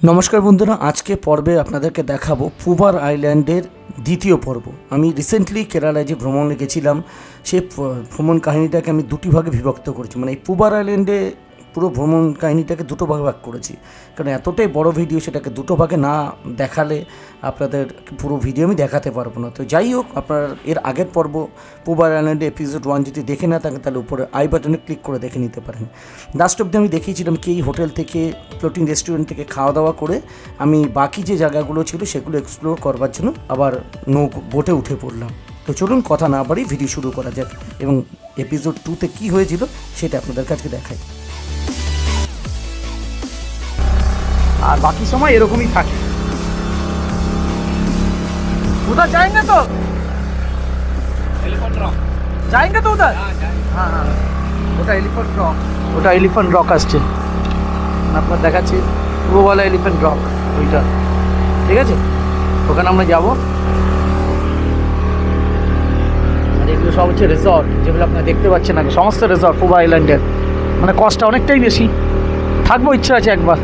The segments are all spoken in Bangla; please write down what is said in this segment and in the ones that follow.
নমস্কার বন্ধুরা, আজকে পর্বে আপনাদেরকে দেখাবো পুবার আইল্যান্ডের দ্বিতীয় পর্ব। আমি রিসেন্টলি কেরালায় যে ভ্রমণে গেছিলাম সেই ভ্রমণ কাহিনীটাকে আমি দুটি ভাগে বিভক্ত করেছি। মানে এই পুবার আইল্যান্ডে পুরো ভ্রমণ কাহিনীটাকে দুটো ভাগে ভাগ করেছি, কারণ এতটাই বড় ভিডিও, সেটাকে দুটো ভাগে না দেখালে আপনাদের পুরো ভিডিও আমি দেখাতে পারবো না। তো যাই হোক, আপনার এর আগের পর্ব পুবার আইল্যান্ডে এপিসোড 1 যদি দেখে না থাকেন তাহলে উপরে আই বাটনে ক্লিক করে দেখে নিতে পারেন। লাস্ট অবধি আমি দেখিয়েছিলাম কি এই হোটেল থেকে, ফ্লোটিং রেস্টুরেন্ট থেকে খাওয়া দাওয়া করে আমি বাকি যে জায়গাগুলো ছিল সেগুলো এক্সপ্লোর করবার জন্য আবার বোটে উঠে পড়লাম। তো চলুন কথা না বাড়ি ভিডিও শুরু করা যাক এবং এপিসোড 2তে কী হয়েছিল সেটা আপনাদের কাছে দেখাই। আর বাকি সময় এরকমই থাকে। उधर जाएंगे तो जाएंगे तो उधर हाँ हाँ ওটা এলিফ্যান্ট রক, ওটা এলিফ্যান্ট রক আসছে আপনার দেখাচ্ছি, পুরোওয়ালা এলিফ্যান্ট রক ওইটা, ঠিক আছে? ওখানে আমরা যাবো। আর এগুলো সব হচ্ছে রিসর্ট, যেগুলো আপনারা দেখতে পাচ্ছেন আগে, সমস্ত রিসর্ট পুবা আইল্যান্ডের। মানে কস্টটা অনেকটাই বেশি, থাকবো, ইচ্ছা আছে একবার।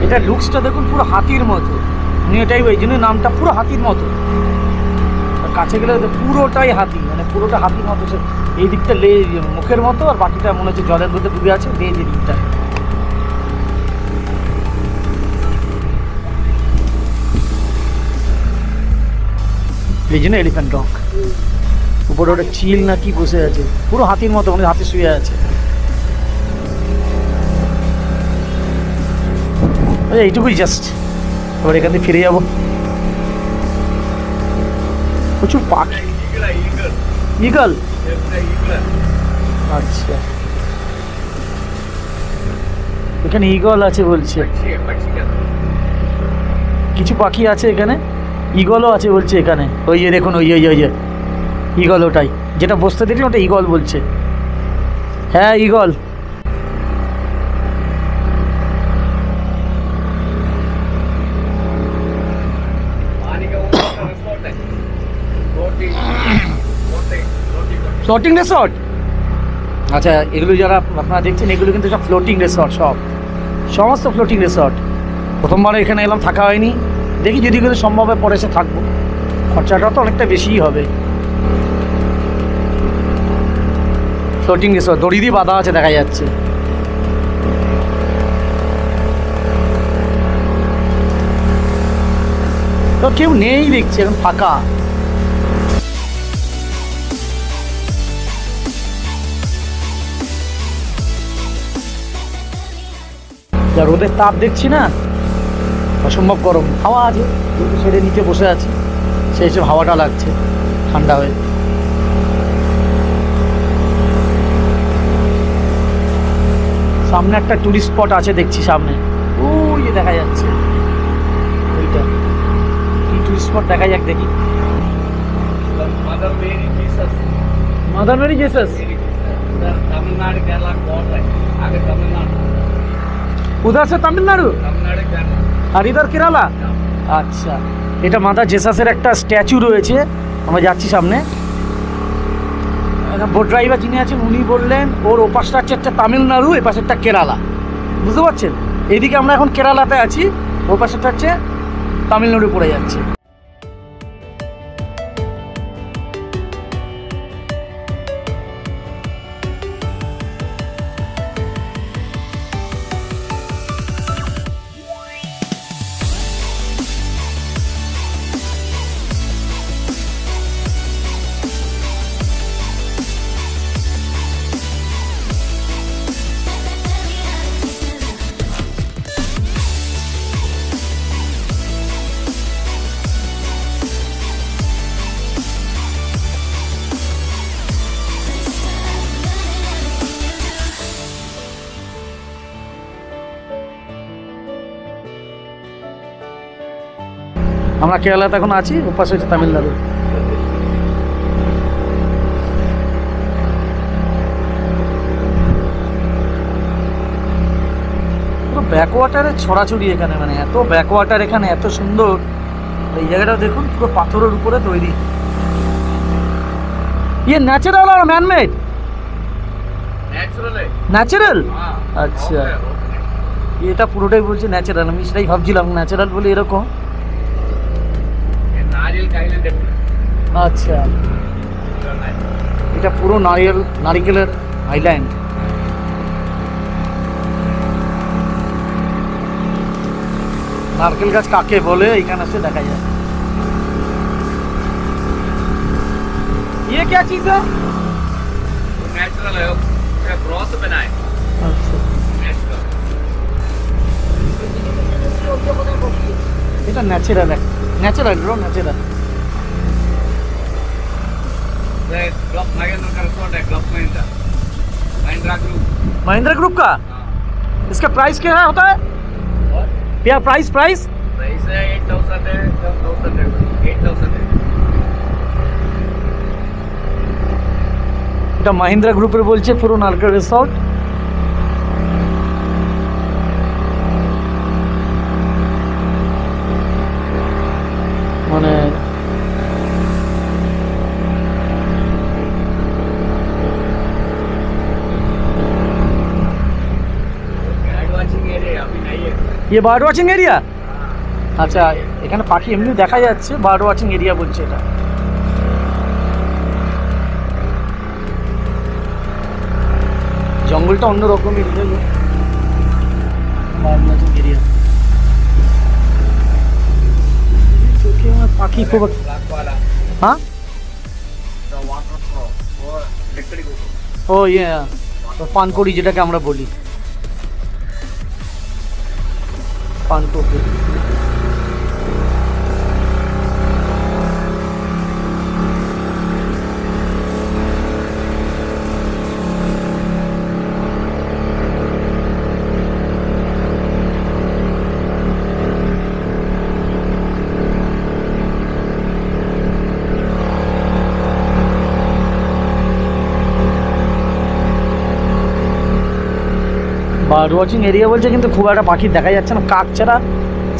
এটা লুকসটা দেখুন, পুরো হাতির মতো, উনি এটাই ওই জন্য নামটা পুরো হাতির মতো। আর কাছে গেলে পুরোটাই হাতি, মানে পুরোটা হাতির মতো। এই দিকটা মুখের মতো, আর বাকিটা মনে হচ্ছে জলের মধ্যে ডুবে আছে লেজ এই দিকটা। এই জন্য এলিফ্যান্ট রক। উপরে ওটা চিল না কি বসে আছে, পুরো হাতির মতো, মানে হাতি শুয়ে আছে। এইটুকুই জাস্ট, এবার এখান থেকে ফিরে যাবো। প্রচুর পাখি, ইগল, আচ্ছা এখানে ইগল আছে বলছে, কিছু পাখি আছে এখানে, ইগলও আছে বলছে এখানে। ওই যে দেখুন, ওই ওই যে ইগল, ওটাই যেটা বসতে দেখলেন ওটা ইগল বলছে। হ্যাঁ ইগল। ফ্লোটিং রিসর্ট, আচ্ছা এগুলো যারা আপনারা দেখছেন এগুলো কিন্তু সব ফ্লোটিং রিসর্ট, সমস্ত ফ্লোটিং রিসর্ট। প্রথমবার এখানে এলাম, থাকা হয়নি, দেখি যদি কোনো সম্ভব হয় পরে এসে থাকবো। খরচাটা তো অনেকটা বেশিই হবে। ফ্লোটিং রিসর্ট, দড়ি দিয়ে বাঁধা আছে দেখা যাচ্ছে। তো কেউ নেই দেখছি, এখন ফাঁকা। যা রোদের তাপ দেখছি না, অসম্ভব গরম। হাওয়া আছে, ছেড়ে নিচে বসে আছি, সেই সব হাওয়াটা লাগছে ঠান্ডা হয়ে। সামনে একটা টুরিস্ট স্পট আছে দেখছি সামনে, ওই যে দেখা যাচ্ছে ওইটা। কি টুরিস্ট স্পট দেখা যাক, দেখি। Mother Mary Jesus, Tamil Nadu Kerala border है, आगे तमिलनाडु, उधर से तमिलनाडु আর ইধার কেরালা। আচ্ছা, এটা মাদার জেসাসের একটা স্ট্যাচু রয়েছে। আমরা যাচ্ছি সামনে। বোট ড্রাইভার যিনি আছেন উনি বললেন ওর ওপাশটা হচ্ছে একটা তামিলনাড়ু, এ পাশেরটা কেরালা, বুঝতে পারছেন? এইদিকে আমরা এখন কেরালাতে আছি, ওর পাশেরটা হচ্ছে তামিলনাড়ু পড়ে যাচ্ছে। আমরা কেরালাতে এখন আছি, ওপাশে হচ্ছে তামিলনাড়ু। ব্যাকওয়াটারের ছড়াছড়ি এখানে, মানে এত ব্যাকওয়াটার এখানে, এত সুন্দর। এই জায়গাটা দেখুন, পুরো পাথরের উপরে তৈরি। ये ন্যাচারাল আর ম্যান মেড? नेचुरल है। ন্যাচারাল? हाँ, अच्छा। rock है, rock है। এটা পুরোটাই বলছে ন্যাচারাল। আমি সেটাই ভাবছিলাম ন্যাচারাল বলে এরকম। ये नारियल का आइलैंड है पूरा। আচ্ছা, पूरा नारियल। এটা পুরো নারিকেলের আইল্যান্ড। নারকেল গাছ কাকে বলে এখানে এসে দেখা যায়। ये क्या चीज है? वो नेचुरल है, पूरा क्रॉस बना है। আচ্ছা, नेचुरल। এটা ন্যাচারাল, ন্যাচারাল ব্রো, ন্যাচারাল। ये क्लब महेंद्र का रिसोर्ट है, club Mahindra. Mahindra group. Mahindra group का? हाँ। इसका प्राइस क्या है होता है? और क्या प्राइस? प्राइस है 8,000 है, 10,000 है, 8,000 है। এটা মাহিন্দ্রা গ্রুপের বলছে পুরো নারকেল রিসর্ট। মানে बैर्ड वाचिंग एरिया अभी नहीं है। ये বার্ড ওয়াচিং এরিয়া? আচ্ছা, এখানে পাখি এমনি দেখা যাচ্ছে, বার্ড ওয়াচিং এরিয়া বলছে এটা। জঙ্গলটা অন্যরকমই, বার্ড ওয়াচিং এরিয়া। চোখে আমার পাখি খুব। ब्लैक वाला হ্যাঁ, द वाटर फ्लो वो लकड़ी को ও ইয়ে পানকড়ি যেটাকে আমরা বলি, পানকড়ি। বার্ড ওয়াচিং এরিয়া বলছে, কিন্তু খুব একটা পাখি দেখা যাচ্ছে না। কাক ছাড়া,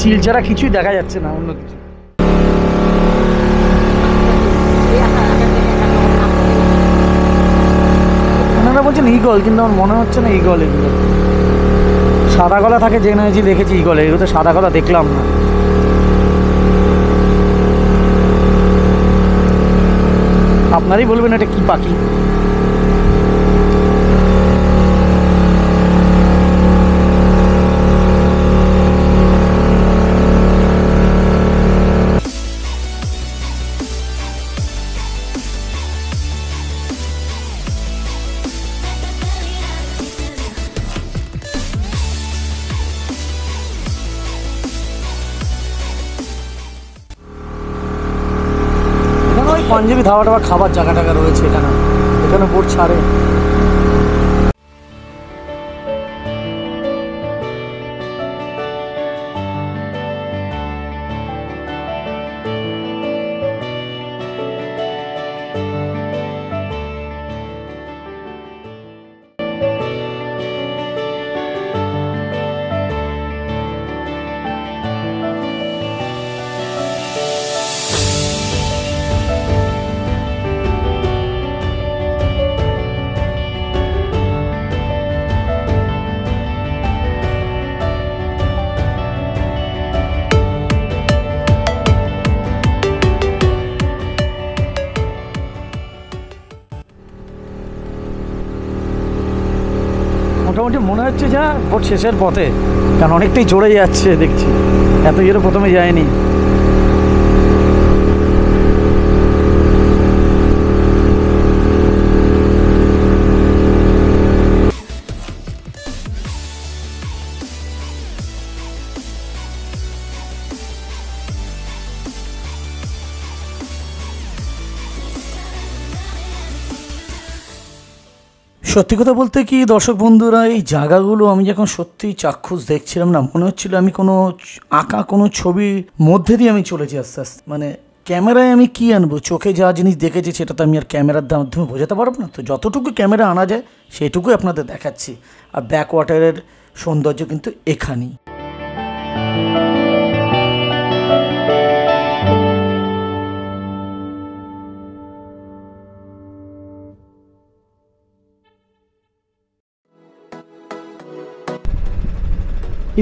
চিল ছাড়া কিছুই দেখা যাচ্ছে না, অন্য কিছু। ওনারা বলছেন ইগল, কিন্তু আমার মনে হচ্ছে না ইগল। এগুলো সাদা গলা থাকে, যে নয় যে দেখেছি ইগল, এগুলো তো সাদা গলা দেখলাম না। আপনারই বলবেন এটা কি পাখি। পাঞ্জাবি ধাবা টাবা খাবার জায়গা টাকা রয়েছে এখানে, এখানে বোট ছাড়ে। মোটামুটি মনে হচ্ছে যা বোট শেষের পথে, কারণ অনেকটাই চড়ে যাচ্ছে দেখছি, এত জোরে প্রথমে যায়নি। সত্যি কথা বলতে কি দর্শক বন্ধুরা, এই জায়গাগুলো আমি যখন সত্যি চাক্ষুষ দেখছিলাম না, মনে হচ্ছিল আমি কোনো আঁকা কোনো ছবির মধ্যে দিয়ে আমি চলেছি আস্তে আস্তে। মানে ক্যামেরায় আমি কি আনবো, চোখে যা জিনিস দেখেছি সেটা তো আমি আর ক্যামেরার মাধ্যমে বোঝাতে পারবো না। তো যতটুকু ক্যামেরা আনা যায় সেটুকুই আপনাদের দেখাচ্ছি। আর ব্যাক ওয়াটারের সৌন্দর্য কিন্তু এখানেই।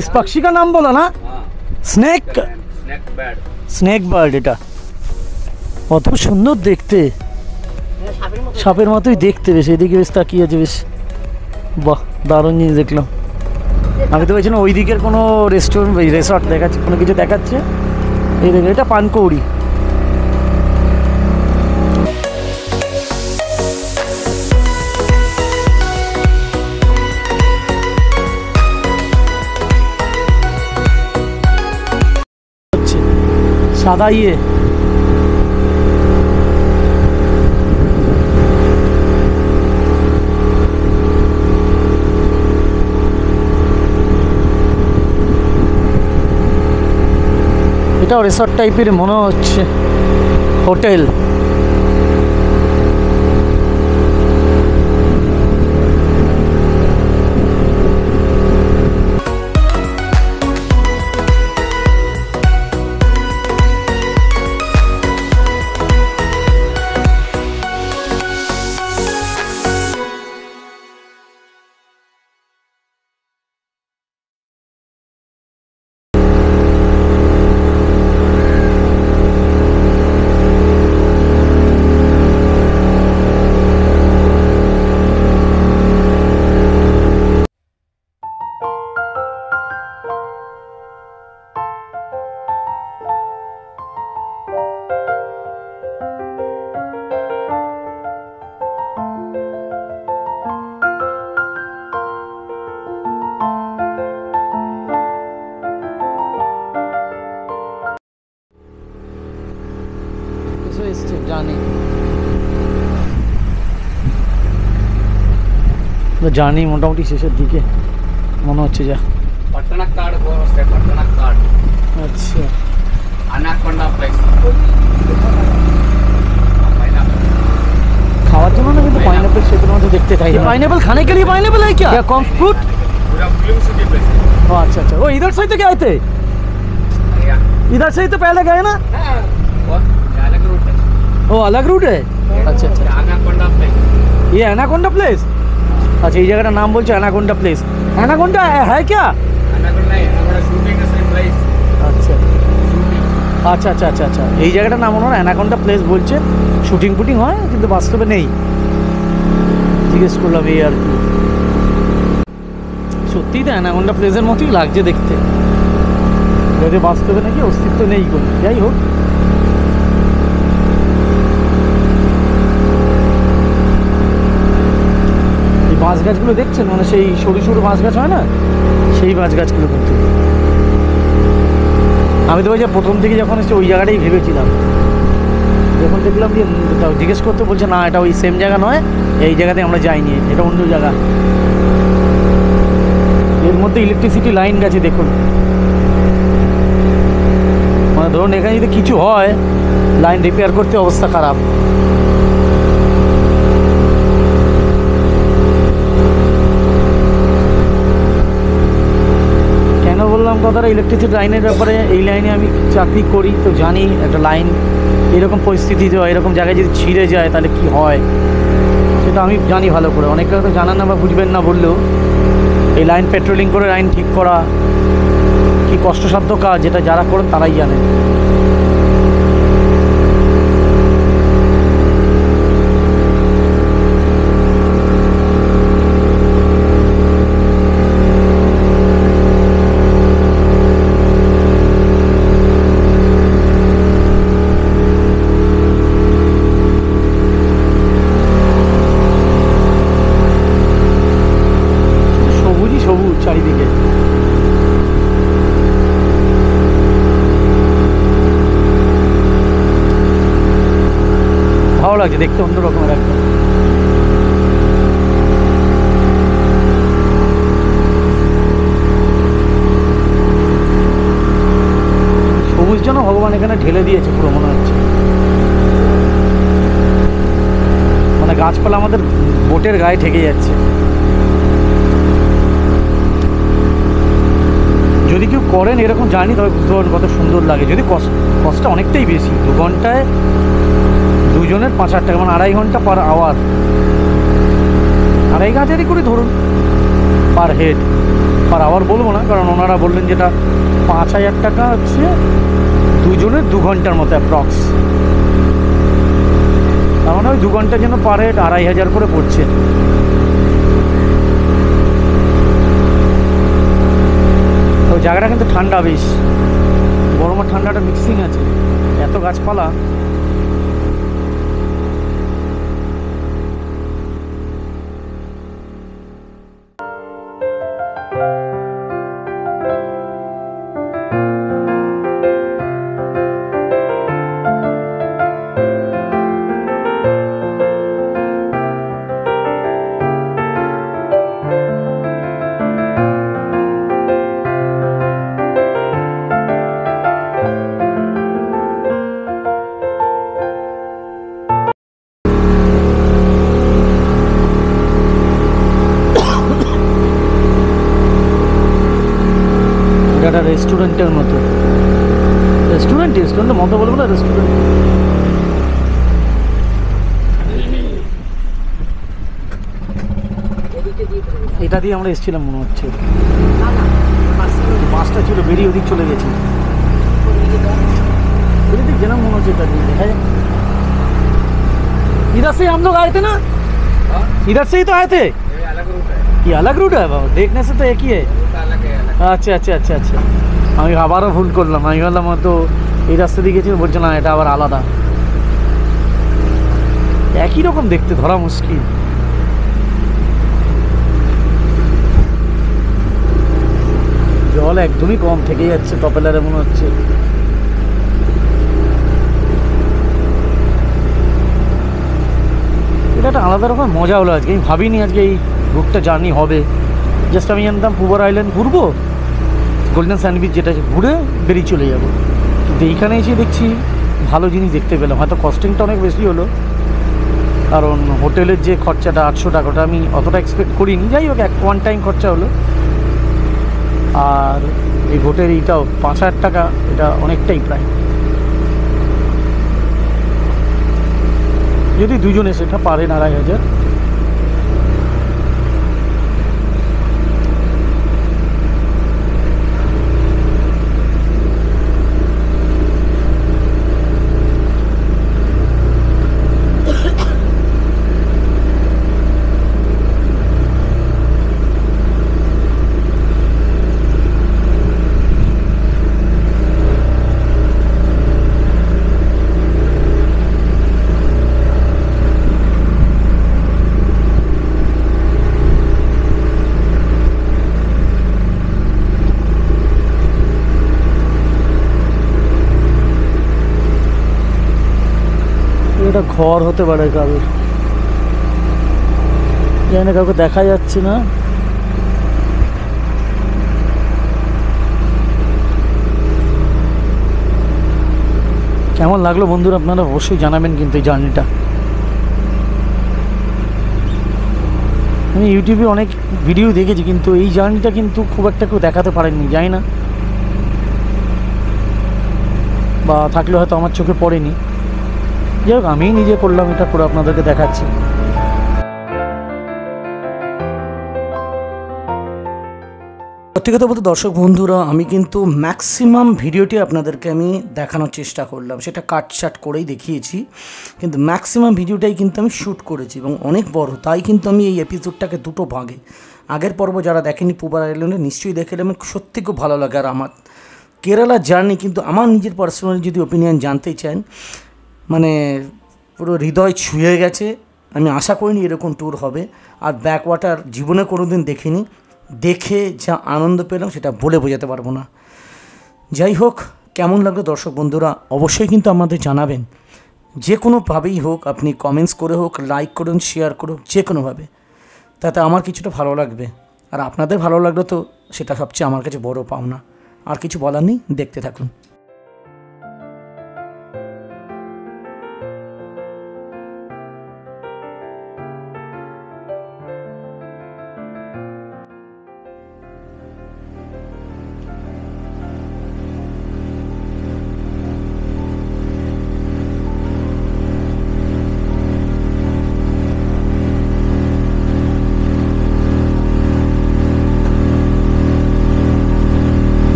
इस पक्षी का नाम बोला ना, हाँ snake, snake bad. Snake bird. এটা কত সুন্দর দেখতে, সাপের মতোই দেখতে। বেশ এদিকে বেশ তাকিয়ে আছে, বেশ বাহ, দারুণ জিনিস দেখলাম। আমি তো বলছিলাম ওই দিকের কোনো রেস্টুরেন্ট রিসর্ট দেখাচ্ছে, কোনো কিছু দেখাচ্ছে। এই দেখে এটা পানকৌড়ি। সাদা ইয়ে, এটাও রিসর্ট টাইপের মনে হচ্ছে, হোটেল। জানি জানি মোটামুটি শেষের দিকে মনে হচ্ছে যা। పట్టణక్కాడు పోర్ వస్తాయి, పట్టణక్కాడు। আচ্ছা, అనాకొండా ప్లేస్। খাওয়ার জন্য না, কিন্তু পাইনাপেল সেগুলো মধ্যে দেখতে চাই। पाइनएप्पल खाने के लिए पाइनएप्पल है क्या? क्या कॉम फ्रूट? पूरा फिल्म सिटी प्लेस। ओ अच्छा अच्छा, वो इधर से तो गए थे, इधर से ही तो पहले गए ना। और अलग रूट है, वो अलग रूट है। अच्छा अच्छा, अनाकोंडा प्लेस। ये एनाकोंडा प्लेस। अच्छा, ये जगह का नाम बोलছে एनाकोंडा प्लेस। एनाकोंडा है क्या? अनाकोंडा नहीं, अनाकोंडा शूटिंग का सेम प्लेस। আচ্ছা আচ্ছা আচ্ছা আচ্ছা আচ্ছা, এই জায়গাটার নাম হলো অ্যানাকোন্ডা প্লেস বলছে। শুটিং ফুটিং হয় কিন্তু বাস্তবে নেই, জিজ্ঞেস করলাম এই আর কি। সত্যিই তো অ্যানাকোন্ডা প্লেসের মতোই লাগছে দেখতে, যদি বাস্তবে নাকি অস্তিত্ব নেই কোনো। যাই হোক, এই বাঁশ গাছগুলো দেখছেন, মানে সেই সরু সরু বাঁশ গাছ হয় না, সেই বাঁশ গাছগুলো কিন্তু। আমি তো ওই যে প্রথম থেকে যখন এসেছি ওই জায়গাটাই ভেবেছিলাম, যখন দেখলাম যে জিজ্ঞেস করতে বলছে না এটা ওই সেম জায়গা নয়, এই জায়গাতে আমরা যাইনি, এটা অন্য জায়গা। এর মধ্যে ইলেকট্রিসিটি লাইন গেছে দেখুন, মানে ধরুন এখানে যদি কিছু হয়, লাইন রিপেয়ার করতে অবস্থা খারাপ। কেন বললাম কথাটা ইলেকট্রিসিটি লাইনের ব্যাপারে? এই লাইনে আমি চাকরি করি তো জানি, একটা লাইন এরকম পরিস্থিতি হয়, এরকম জায়গায় যদি ছিঁড়ে যায় তাহলে কি হয় সেটা আমি জানি ভালো করে। অনেকে হয়তো জানান না বা বুঝবেন না বললেও, এই লাইন পেট্রোলিং করে লাইন ঠিক করা কি কষ্টসাধ্য কাজ, যেটা যারা করেন তারাই জানেন। চারিদিকে ভালো লাগছে দেখতে, অন্যরকমের একদম। সবুজ যেন ভগবান এখানে ঢেলে দিয়েছে পুরো, মনে হচ্ছে মানে গাছপালা আমাদের বোটের গায়ে ঠেকে যাচ্ছে। যদি কেউ করেন এরকম জার্নি তবে বুঝতে পারবেন কত সুন্দর লাগে। যদি কষ্টটা অনেকটাই বেশি, 2 ঘন্টায় দুজনের 5,000 টাকা, মানে 2.5 ঘন্টা পার আওয়ার, 2,500 করে ধরুন পার হেড। পার আওয়ার বলবো না, কারণ ওনারা বললেন যেটা 5,000 টাকা হচ্ছে দুজনের 2 ঘন্টার মতো অ্যাপ্রক্স। তার মানে ওই 2 ঘন্টার জন্য পার হেড 2,500 করে পড়ছে। তো জায়গাটা কিন্তু ঠান্ডা, বেশ গরম আর ঠান্ডাটা মিক্সিং আছে, এত গাছপালা। এটা রেস্টুরেন্টের মতো, রেস্টুরেন্টের মতো বলবো না, রেস্টুরেন্ট। এটা দিয়ে আমরা এসেছিলাম মনে হচ্ছে, বাসটা ছিল বেরিয়ে ওদিক চলে গেছি, ওদিক গেলাম মনে হচ্ছে। এটা দিয়ে দেখা যায়। इधर से हम लोग आए थे ना, इधर से ही तो आए थे। ये अलग रूट है, ये अलग रूट है बाबा, देखने से तो एक ही है। रूट अलग है, अलग। আচ্ছা আচ্ছা আচ্ছা আচ্ছা, আমি আবারও ভুল করলাম। আমি ভাবলাম হয়তো এই রাস্তা দিয়ে গেছি, বলছে না এটা আবার আলাদা। একই রকম দেখতে, ধরা মুশকিল। জল একদমই কম থেকে যাচ্ছে, টপেলারে মনে হচ্ছে। এটা একটা আলাদা রকম মজা হলো আজকে। আমি ভাবিনি আজকে এই রুটটা জার্নি হবে। জাস্ট আমি জানতাম পুবার আইল্যান্ড ঘুরবো, গোল্ডেন স্যান্ডউইচ যেটা ঘুরে বেরিয়ে চলে যাবো। কিন্তু এইখানে এসে দেখছি ভালো জিনিস দেখতে পেলাম। হয়তো কস্টিংটা অনেক বেশি হলো, কারণ হোটেলের যে খরচাটা 800 টাকাটা আমি অতটা এক্সপেক্ট করিনি। যাই হোক, ওয়ান টাইম খরচা হলো। আর এই হোটেল এইটাও 5,000 টাকা, এটা অনেকটাই প্রায়। যদি দুজনে সেটা পারেন 2,500। এটা ঘর হতে পারে কারোর, এখানে কাউকে দেখা যাচ্ছে না। কেমন লাগলো বন্ধুরা আপনারা অবশ্যই জানাবেন কিন্তু এই জার্নিটা। আমি ইউটিউবে অনেক ভিডিও দেখেছি, কিন্তু এই জার্নিটা কিন্তু খুব একটা কেউ দেখাতে পারেননি, জানি না, বা থাকলে হয়তো আমার চোখে পড়েনি। যাই হোক, আমি নিজে করলাম, এটা করে আপনাদেরকে দেখাচ্ছি। সত্যি কথা বলতে দর্শক বন্ধুরা, আমি কিন্তু ম্যাক্সিমাম ভিডিওটি আপনাদেরকে আমি দেখানোর চেষ্টা করলাম, সেটা কাটছাট করেই দেখিয়েছি, কিন্তু ম্যাক্সিমাম ভিডিওটাই কিন্তু আমি শ্যুট করেছি এবং অনেক বড়। তাই কিন্তু আমি এই এপিসোডটাকে দুটো ভাগে, আগের পর্ব যারা দেখেনি পুবার আইল্যান্ডে নিশ্চয়ই দেখে নেবেন, সত্যি খুব ভালো লাগে। আর আমার কেরালা জার্নি কিন্তু আমার নিজের পার্সোনালি যদি ওপিনিয়ন জানতে চান, মানে পুরো হৃদয় ছুঁয়ে গেছে। আমি আশা করিনি এরকম ট্যুর হবে, আর ব্যাকওয়াটার জীবনে কোনো দিন দেখিনি। দেখে যা আনন্দ পেলাম সেটা বলে বোঝাতে পারবো না। যাই হোক, কেমন লাগলো দর্শক বন্ধুরা অবশ্যই কিন্তু আমাদের জানাবেন, যে কোনোভাবেই হোক, আপনি কমেন্টস করে হোক, লাইক করুন, শেয়ার করুন, যে কোনোভাবে, তাতে আমার কিছুটা ভালো লাগবে। আর আপনাদের ভালো লাগলো তো সেটা সবচেয়ে আমার কাছে বড় পাওনা। আর কিছু বলার নেই, দেখতে থাকুন।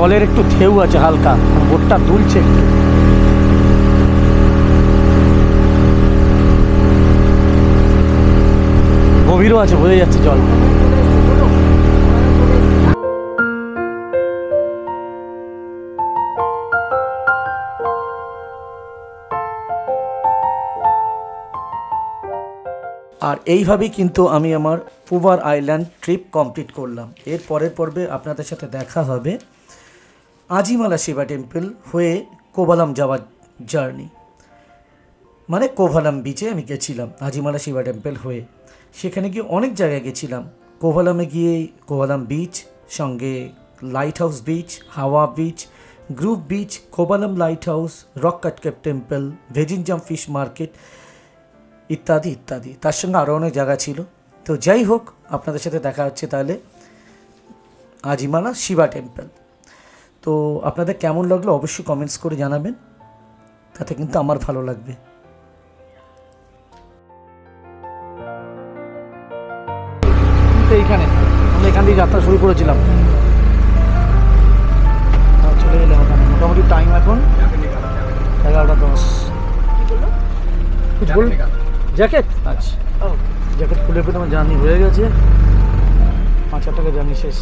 জলের একটু ঢেউ আছে হালকা, বোটটা দুলছে একটু। গভীরও আছে, বোঝা যাচ্ছে জল। আর এইভাবেই কিন্তু আমি আমার পুবার আইল্যান্ড ট্রিপ কমপ্লিট করলাম। এর পরের পর্বে আপনাদের সাথে দেখা হবে আজিমালা শিবা টেম্পল হয়ে কোভালাম যাওয়ার জার্নি। মানে কোভালাম বিচে আমি গেছিলাম আজিমালা শিবা টেম্পল হয়ে। সেখানে গিয়ে অনেক জায়গায় গেছিলাম। কোভালামে গিয়ে কোভালাম বিচ, সঙ্গে lighthouse beach, Hawa beach, group beach, Kovalam lighthouse, rock cut cave temple, Vizhinjam fish market ইত্যাদি ইত্যাদি। তার সঙ্গে আরও অনেক জায়গা ছিল। তো যাই হোক, আপনাদের সাথে দেখা হচ্ছে তাহলে আজিমালা শিবা টেম্পল। তো আপনাদের কেমন লাগলো অবশ্যই কমেন্টস করে জানাবেন, তাতে কিন্তু আমার ভালো লাগবে। এইখানে আমরা এখান থেকে যাত্রা শুরু করেছিলাম, চলে এলাম ওখানে। মোটামুটি টাইম এখন 11:10। জ্যাকেট, আচ্ছা জ্যাকেট খুলে পেতে আমার জার্নি হয়ে গেছে। 5 টাকা জার্নি শেষ।